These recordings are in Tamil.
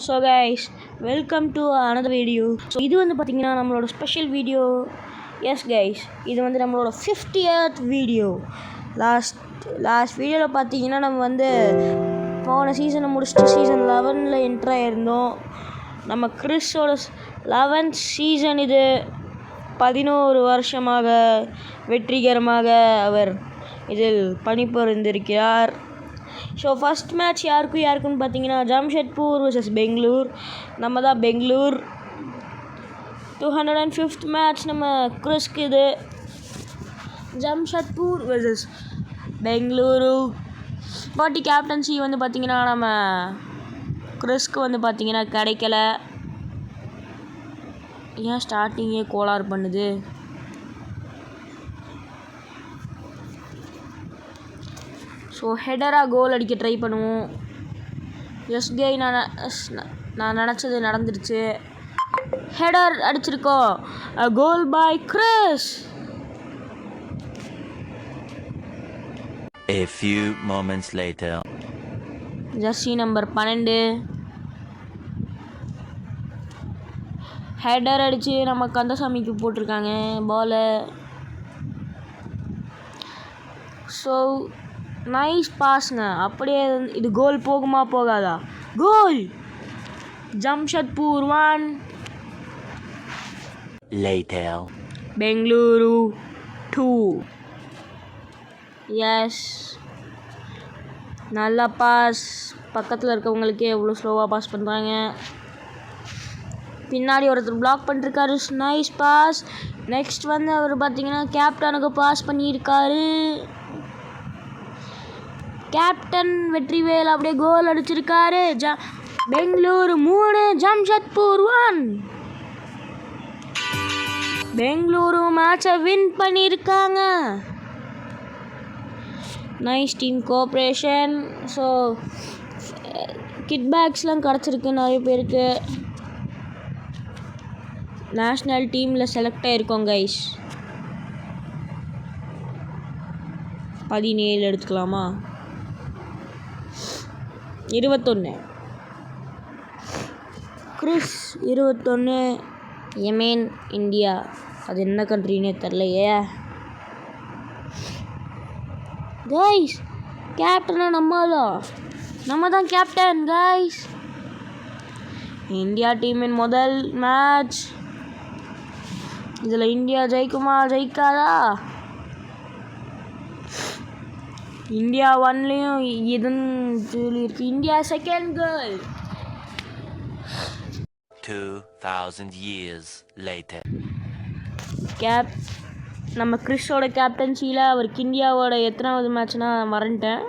So guys, welcome to another video. So இது வந்து பார்த்திங்கன்னா நம்மளோட ஸ்பெஷல் வீடியோ. எஸ் கைஸ், இது வந்து நம்மளோட 50th வீடியோ. லாஸ்ட் வீடியோவில் பார்த்தீங்கன்னா நம்ம வந்து போன சீசனை முடிச்சுட்டு சீசன் 11 என்ட்ரு ஆகிருந்தோம். நம்ம கிறிஸோட 11th சீசன் இது. 11 வருஷமாக வெற்றிகரமாக அவர் இதில் பணிபுரிந்திருக்கிறார். ஸோ ஃபஸ்ட் மேட்ச் யாருக்குன்னு பார்த்தீங்கன்னா ஜம்ஷெட்பூர் vs பெங்களூர். நம்ம தான் பெங்களூர். 205th மேட்ச் நம்ம கிறிஸ்க்கு இது. ஜம்ஷெட்பூர் vs பெங்களூரு. பாட்டி கேப்டன்சி வந்து பார்த்திங்கன்னா நம்ம கிறிஸ்க்கு வந்து பார்த்திங்கன்னா கிடைக்கல. ஏன் ஸ்டார்டிங்கே கோளாறு பண்ணுது? ஸோ ஹெடராக கோல் அடிக்க ட்ரை பண்ணுவோம். எஸ் கை, நான் நினச்சது நடந்துருச்சு. ஹெடர் அடிச்சிருக்கோம். Goal by Chris. A few moments later. Jersey number 12 header அடித்து நம்ம கந்தசாமிக்கு போட்டிருக்காங்க பாலை. ஸோ நைஸ் பாஸ்ங்க. அப்படியே இது கோல் போகுமா போகாதா? Goal! Jamshedpur 1 Later. Bengaluru 2. Yes, நல்லா பாஸ். பக்கத்தில் இருக்கவங்களுக்கே எவ்வளோ ஸ்லோவாக பாஸ் பண்ணுறாங்க. பின்னாடி ஒருத்தர் பிளாக் பண்ணிருக்காரு. Nice pass. நெக்ஸ்ட் வந்து அவர் பார்த்தீங்கன்னா கேப்டனுக்கு பாஸ் பண்ணியிருக்காரு. கேப்டன் வெற்றிவேல் அப்படியே கோல் அடிச்சிருக்காரு. பெங்களூரு 3 ஜம்ஷெட்பூர் 1. பெங்களூரு மேட்சை வின் பண்ணியிருக்காங்க. Nice team cooperation. So kit பேக்ஸ்லாம் கிடச்சிருக்கு நிறைய பேருக்கு. நேஷ்னல் டீமில் செலக்ட் ஆகிருக்கோம் கைஸ். 17 எடுத்துக்கலாமா? 21 கிறிஸ் 21 யமேன் இந்தியா. அது என்ன கண்ட்ரினே தெரிலையே கைஸ். கேப்டனா நம்ம தான் கேப்டன் கைஸ். இந்தியா டீமின் முதல் மேட்ச். இதில் இந்தியா ஜெயிக்குமா ஜெயிக்காதா? இந்தியா 1லேயும் இதுன்னு சொல்லியிருக்கு. India second goal. 2000 years later. நம்ம கிறிஸோட கேப்டன்சியில் அவருக்கு இந்தியாவோட எத்தனாவது மேட்ச்னா மறந்துட்டேன்.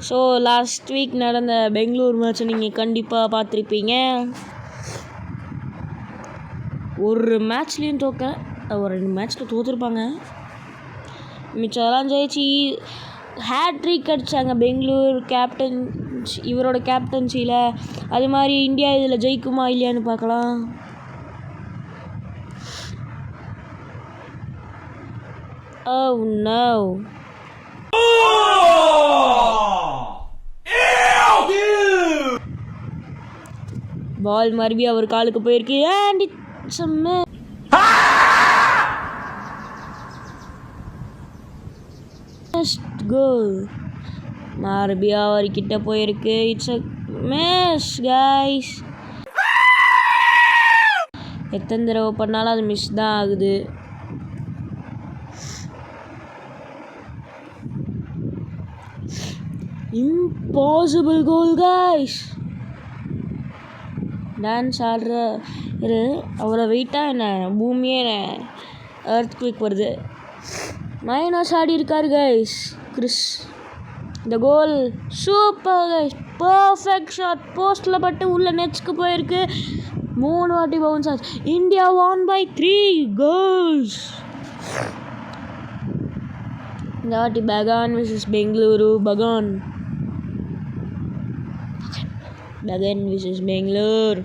ஸோ லாஸ்ட் வீக் நடந்த பெங்களூர் மேட்ச்சை நீங்கள் கண்டிப்பாக பார்த்துருப்பீங்க. ஒரு மேட்ச்லேயும் தோக்கல. ஒரு 2 மேட்ச்சில் தோற்றுருப்பாங்க. மிச்சம்லாம் ஜெயிச்சு ஹேட்ரிக் அடித்தாங்க பெங்களூர் இவரோட கேப்டன்சியில். அது மாதிரி இந்தியா இதில் ஜெயிக்குமா இல்லையான்னு பார்க்கலாம். Oh no. பால் மறுபடியும் அவர் காலுக்கு போயிருக்கு. and it's a miss. goal. மறுபடியும் அவர்கிட்ட போயிருக்கு. It's a miss guys. எத்தனை தடவை பண்ணாலும் அது மிஸ் தான் ஆகுது. இம்பாசிபிள் கோல் கைஸ். டான்ஸ் ஆடுற அவரை வெயிட்டாக என்ன பூமியே எர்த் குவிக் வருது. மைனஸ் ஆடி இருக்காரு கைஸ் கிறிஸ். இந்த goal super guys. Perfect shot. போஸ்டில் பட்டு உள்ள நெட்ஸ்க்கு போயிருக்கு. 3 வாட்டி பவுன்ஸ் ஆச்சு. India won by 3 goals. இந்த வாட்டி Bagan vs Bengaluru. Bagan vs Bangalore.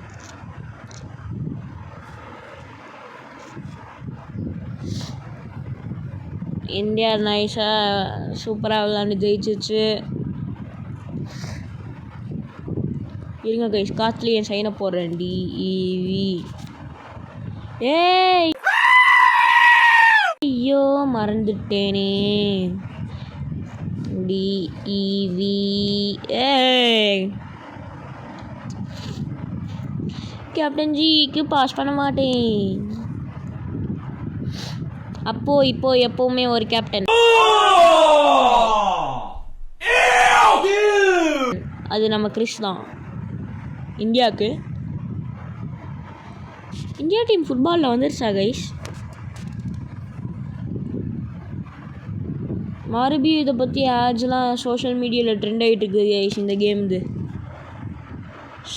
India நைஸாக சூப்பராக விளாண்டு ஜெயிச்சிச்சு. இருங்க கைஸ், காற்றுல என் சைனை போடுறேன். டிஇவி. ஏய் ஐயோ மறந்துட்டேனே. டிஇவி. ஏய் கேப்டன் ஜிக்கு பாஸ் பண்ண மாட்டேன். அப்போ இப்போ எப்பவுமே ஒரு கேப்டன், அது நம்ம கிறிஸ் தான். இந்தியாவுக்கு இந்தியா டீம் ஃபுட்பாலில் வந்துருச்சா கைஸ்? மறுபடியும் இதை பற்றி ஆட்ஸ்லாம் சோஷியல் மீடியாவில் ட்ரெண்ட் ஆகிட்டு இருக்குது கைஸ். இந்த கேம் இது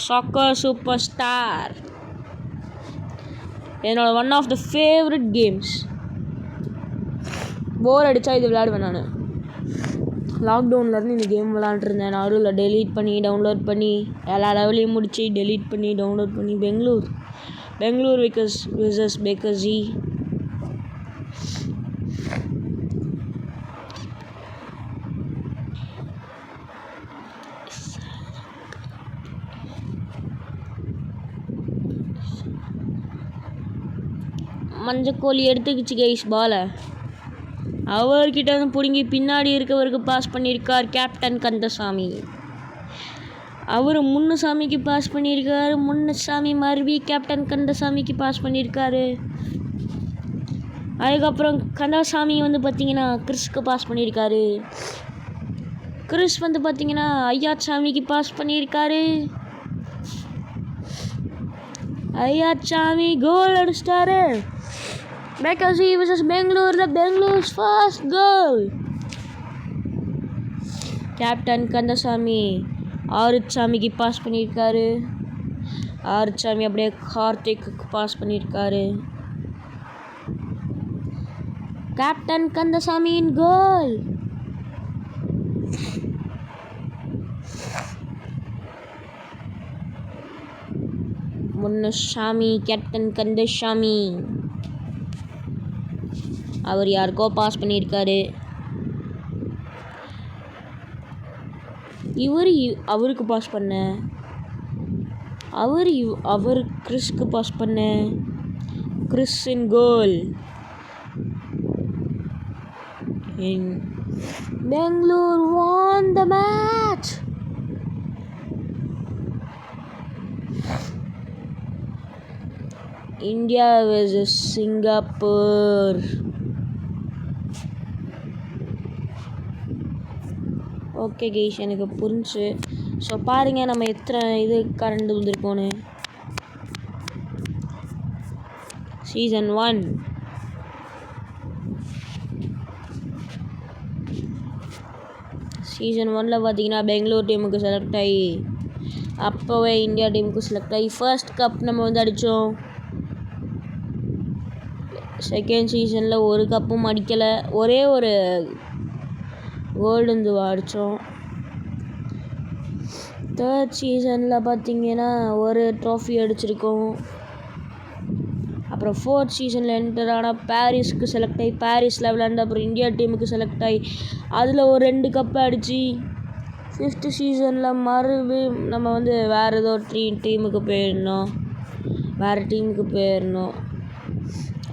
சாக்கர் சூப்பர் ஸ்டார், என்னோட one of the favourite games. Bore அடித்தா இது விளையாடுவேன். நான் லாக்டவுன்லேருந்து இந்த கேம் விளாண்டுருந்தேன். நடுவில் டெலீட் பண்ணி டவுன்லோட் பண்ணி எல்லா லெவலையும் முடிச்சு டெலீட் பண்ணி டவுன்லோட் பண்ணி பெங்களூர் விசஸ் பேக்கர்ஸி. மஞ்சக்கோழி எடுத்துக்கிச்சு கைஸ் பாலை. அவர்கிட்ட வந்து பிடுங்கி பின்னாடி இருக்கவருக்கு பாஸ் பண்ணியிருக்கார் கேப்டன் கந்தசாமி. அவர் முன்னுசாமிக்கு பாஸ் பண்ணியிருக்காரு. முன்னுசாமி மறுபடி கேப்டன் கந்தசாமிக்கு பாஸ் பண்ணியிருக்காரு. அதுக்கப்புறம் கந்தசாமி வந்து பார்த்திங்கன்னா கிறிஸ்க்கு பாஸ் பண்ணியிருக்காரு. கிறிஸ் வந்து பார்த்திங்கன்னா ஐயாச்சாமிக்கு பாஸ் பண்ணியிருக்காரு. ஐயாச்சாமி கோல் அடிச்சிட்டாரு. Bekasi versus Bangalore, the Bangalore's first goal. Captain Kandasamy ஆறுச்சாமிக்கு பாஸ் பண்ணியிருக்காரு. ஆறுச்சாமி அப்படியே கார்த்திக்கு பாஸ் பண்ணியிருக்காரு. கேப்டன் கந்தசாமியின் கோல். முன்னுசாமி கேப்டன் கந்தசாமி அவர் யாருக்கோ பாஸ் பண்ணியிருக்காரு. அவருக்கு பாஸ் பண்ண அவர் கிறிஸ்க்கு பாஸ் பண்ண கிறிஸ்இன் goal. Bangalore won the match. India versus Singapore. Okay guys, எனக்கு புரிஞ்சு. ஸோ பாருங்கள் நம்ம எத்தனை இது கரண்ட் வந்திருக்கோன்னு. சீசன் 1 சீசன் 1ல் பார்த்தீங்கன்னா பெங்களூர் டீமுக்கு செலக்ட் ஆகி அப்போவே இந்தியா டீமுக்கு செலக்ட் ஆகி ஃபர்ஸ்ட் கப் நம்ம வந்து அடித்தோம். செகண்ட் சீசனில் ஒரு கப்பும் அடிக்கலை, ஒரே ஒரு கோல்டன் ஜூவா அடித்தோம். தேர்ட் சீசனில் பார்த்திங்கன்னா ஒரு ட்ராஃபி அடிச்சிருக்கோம். அப்புறம் ஃபோர்த் சீசனில் என்டர் ஆனால் பாரிஸ்க்கு செலக்ட் ஆகி பாரிஸில் விளாண்டு அப்புறம் இந்தியா டீமுக்கு செலக்ட் ஆகி அதில் ஒரு 2 கப்பை அடித்து ஃபிஃப்த்து சீசனில் மறுபடியும் நம்ம வந்து வேறு ஏதோ டீமுக்கு போயிருந்தோம்.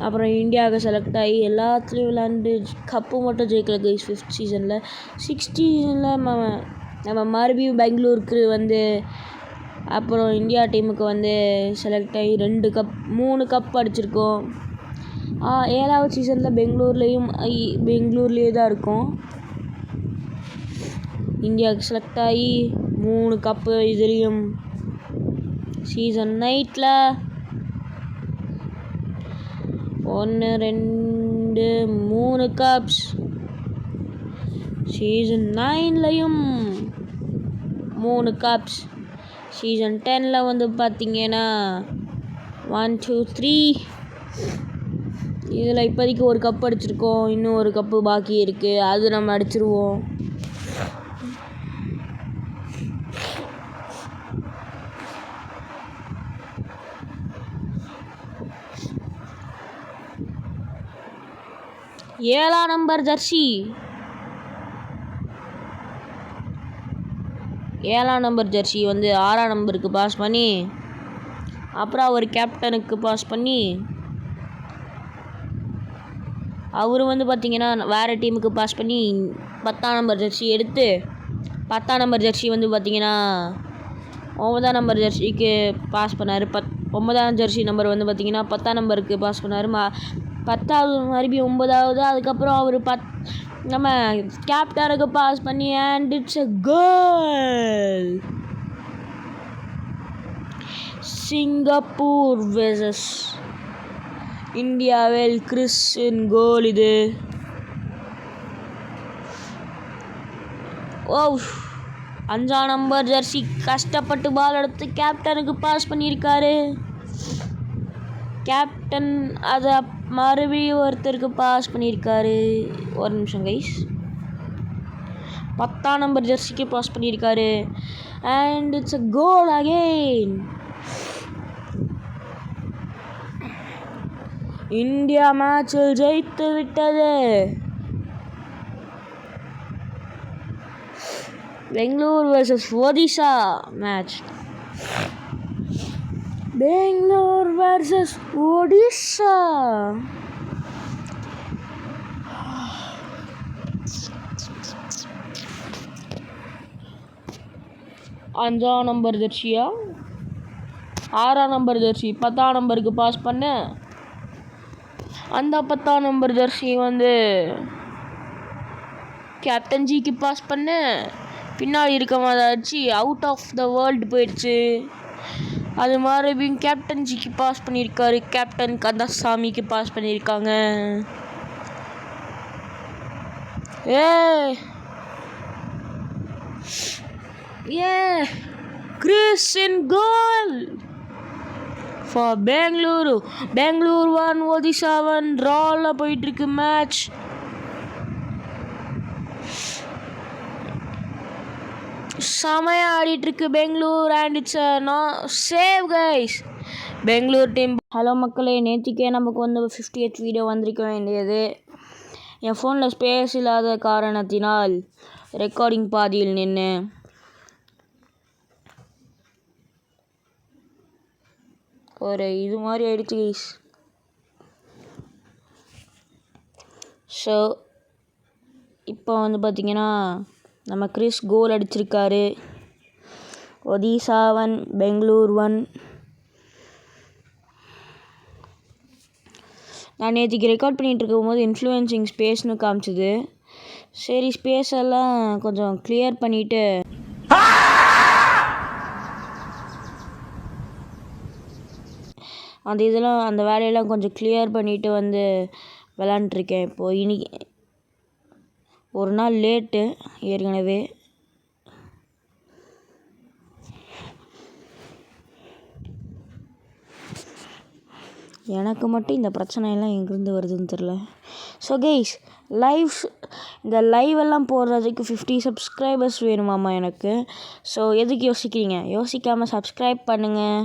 அப்புறம் இந்தியாவுக்கு செலக்ட் ஆகி எல்லாத்துலேயும் விளாண்டு கப்பு மட்டும் ஜெயிக்கல கைஸ் ஃபிஃப்த் சீசனில். சிக்ஸ்த் சீசனில் நம்ம மறுபடியும் பெங்களூருக்கு வந்து அப்புறம் இந்தியா டீமுக்கு வந்து செலக்ட் ஆகி 3 கப் அடிச்சிருக்கோம். 7வது சீசனில் பெங்களூர்லேயே தான் இருக்கும். இந்தியாவுக்கு செலக்ட் ஆகி 3 கப்பு. இதுலேயும் சீசன் 8ல் 1 2 3 கப்ஸ். சீசன் 9லையும் 3 கப்ஸ். சீசன் 10ல் வந்து பார்த்திங்கன்னா 1 2 3. இதில் இப்போதைக்கு ஒரு கப் அடிச்சிருக்கோம். இன்னும் ஒரு கப்பு பாக்கி இருக்குது, அது நம்ம அடிச்சிருவோம். 7ஆம் நம்பர் ஜெர்சி 7ஆம் நம்பர் ஜெர்சி வந்து 6ஆம் நம்பருக்கு பாஸ் பண்ணி அப்புறம் அவர் கேப்டனுக்கு பாஸ் பண்ணி அவர் வந்து பார்த்திங்கன்னா வேறு டீமுக்கு பாஸ் பண்ணி 10ஆம் நம்பர் ஜெர்சி எடுத்து 10ஆம் நம்பர் ஜெர்சி வந்து பார்த்திங்கன்னா 9ஆம் நம்பர் ஜெர்சிக்கு பாஸ் பண்ணார். 9ஆம் ஜெர்சி நம்பர் வந்து பார்த்திங்கன்னா 10ஆம் நம்பருக்கு பாஸ் பண்ணார். 10வது மறுபடியும் 9வது, அதுக்கப்புறம் அவர் நம்ம கேப்டனுக்கு பாஸ் பண்ணி and it's a goal. Singapore versus இந்தியாவில் கிறிஸின் கோல் இது. ஓ 5ஆம் நம்பர் ஜெர்சி கஷ்டப்பட்டு பால் எடுத்து கேப்டனுக்கு பாஸ் பண்ணியிருக்காரு. கேப்டன் அதை மறுபடியும் ஒருத்தருக்கு பாஸ் பண்ணியிருக்காரு. ஒரு நிமிஷம் கைஸ். 10ஆம் நம்பர் ஜெர்சிக்கு பாஸ் பண்ணியிருக்காரு and it's a goal again. India மேட்சில் ஜெயித்து விட்டது. Bangalore vs Odisha match. Bangalore vs Odisha. அஞ்சாம் நம்பர் ஜெர்சியா 6ஆம் நம்பர் ஜெர்சி 10ஆம் நம்பருக்கு பாஸ் பண்ண அந்த 10ஆம் நம்பர் ஜெர்சி வந்து கேப்டன் ஜிக்கு பாஸ் பண்ண பின்னாடி இருக்க மாதிரி அவுட் ஆஃப் த வேர்ல்டு போயிடுச்சு. அது மறுபடியும் கேப்டன் ஜிக்கு பாஸ் பண்ணியிருக்காரு. கேப்டன் கந்தசாமிக்கு பாஸ் பண்ணியிருக்காங்க. கிறிஸின் கோல் ஃபார் பெங்களூரு. பெங்களூர் 1 ஒடிசா 1 ட்ராவில் போயிட்டுருக்கு மேட்ச். செமையாக ஆடிட்டுருக்கு Bangalore and it's no save guys Bangalore team. Hello மக்களே, நேற்றுக்கே நமக்கு வந்து 58th வீடியோ வந்திருக்க வேண்டியது. என் ஃபோனில் ஸ்பேஸ் இல்லாத காரணத்தினால் ரெக்கார்டிங் பாதியில் நின்று ஒரு இது மாதிரி ஆயிடுச்சு கைஸ். ஸோ இப்போ வந்து பார்த்திங்கன்னா நம்ம கிறிஸ் கோல் அடிச்சிருக்காரு. ஒடிசா 1 பெங்களூர் 1. நான் நேற்றுக்கு ரெக்கார்ட் பண்ணிகிட்டு இருக்கும்போது இன்ஃப்ளூயன்சிங் ஸ்பேஸ்னு காமிச்சிது. சரி ஸ்பேஸ் எல்லாம் கொஞ்சம் கிளியர் பண்ணிவிட்டு அந்த வேலையெல்லாம் கொஞ்சம் கிளியர் பண்ணிவிட்டு வந்து விளாண்டுருக்கேன். இப்போது இன்னைக்கு ஒரு நாள் லேட்டு ஏற்கனவே. எனக்கு மட்டும் இந்த பிரச்சனையெல்லாம் எங்கேருந்து வருதுன்னு தெரில. ஸோ கைஸ் இந்த லைவெல்லாம் போடுறதுக்கு 50 சப்ஸ்கிரைபர்ஸ் வேணுமாம்மா எனக்கு. ஸோ எதுக்கு யோசிக்கிறீங்க? யோசிக்காமல் சப்ஸ்கிரைப் பண்ணுங்கள்.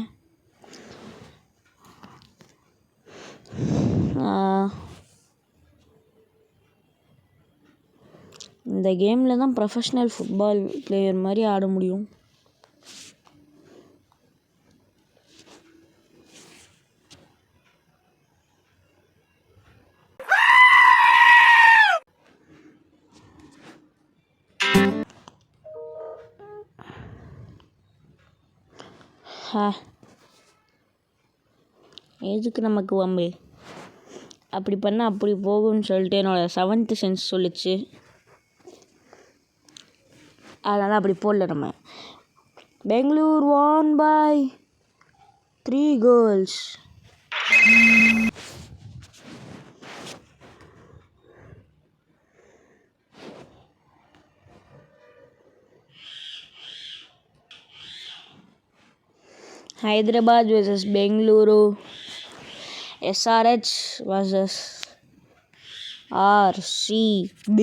இந்த கேமில் தான் ப்ரொஃபஷ்னல் ஃபுட்பால் பிளேயர் மாதிரி ஆட முடியும். எதுக்கு நமக்கு வம்பு? அப்படி பண்ணால் அப்படி போகும்னு சொல்லிட்டு என்னோடய 7th சென்ஸ் சொல்லிச்சு. அதனால் அப்படி போடல. நம்ம Bangalore won by 3 goals. Hyderabad versus Bengaluru. SRH versus RCB.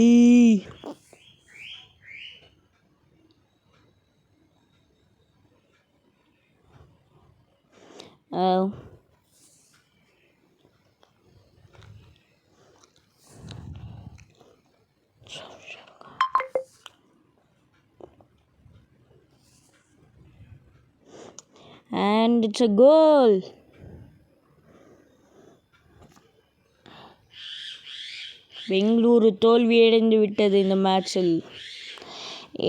and it's a goal. Bengaluru தோல்வியடைந்து விட்டது இந்த மேட்சில்.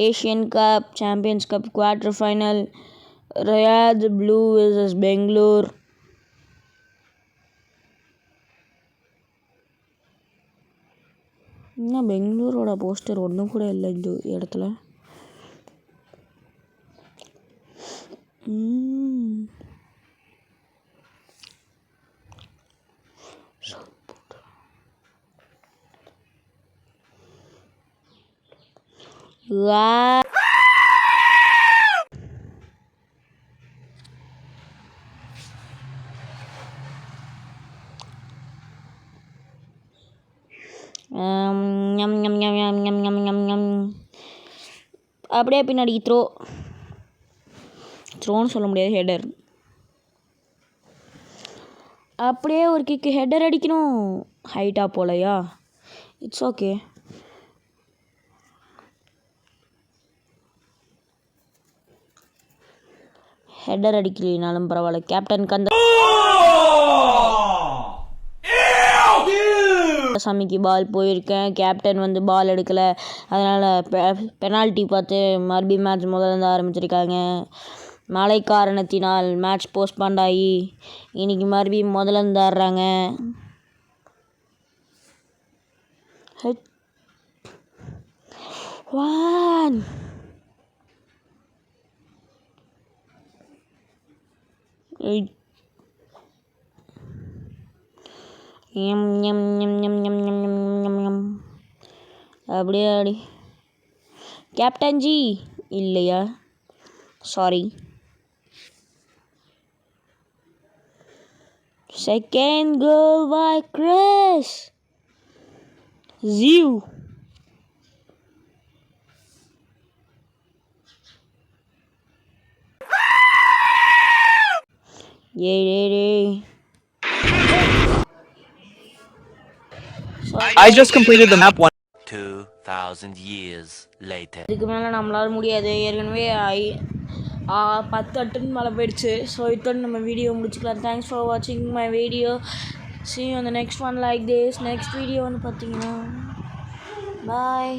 Asian cup, champions cup quarter final, Riyadh blue versus Bangalore. இன்னும் பெங்களூரோட போஸ்டர் ஒன்றும் கூட இல்லை இந்த இடத்துல. அப்படியே பின்னாடி த்ரோன்னு சொல்ல முடியாது, ஹெடர். அப்படியே ஒரு கிக்கு, ஹெடர் அடிக்கணும். ஹைட்டாக போலையா? It's okay. ஹெடர் அடிக்கலைனாலும் பரவாயில்ல. கேப்டனுக்கு அந்த சாமிக்கு பால் போயிருக்கேன். கேப்டன் வந்து பால் எடுக்கலை, அதனால் பெனால்ட்டி பார்த்து மறுபடியும் மேட்ச் முதல்ல ஆரம்பிச்சிருக்காங்க. மழை காரணத்தினால் மேட்ச் போஸ்ட்பாண்ட் ஆகி இன்னைக்கு மறுபடியும் முதல்ல ஆடுறாங்க. அப்படியே ஆடி. கேப்டன் ஜி இல்லையா? Sorry. Second goal by Chris ஜியூ. I just completed the map 2,000 years later. இதுக்கு மேலே நம்மளால முடியாது. ஏற்கனவே 10 அட்டன் மேலே போயிடுச்சு. ஸோ இத்தோடு நம்ம வீடியோ முடிச்சுக்கலாம். தேங்க்ஸ் ஃபார் வாட்சிங் my video. see you on the next one like this. Next video வந்து பார்த்தீங்கன்னா பாய்.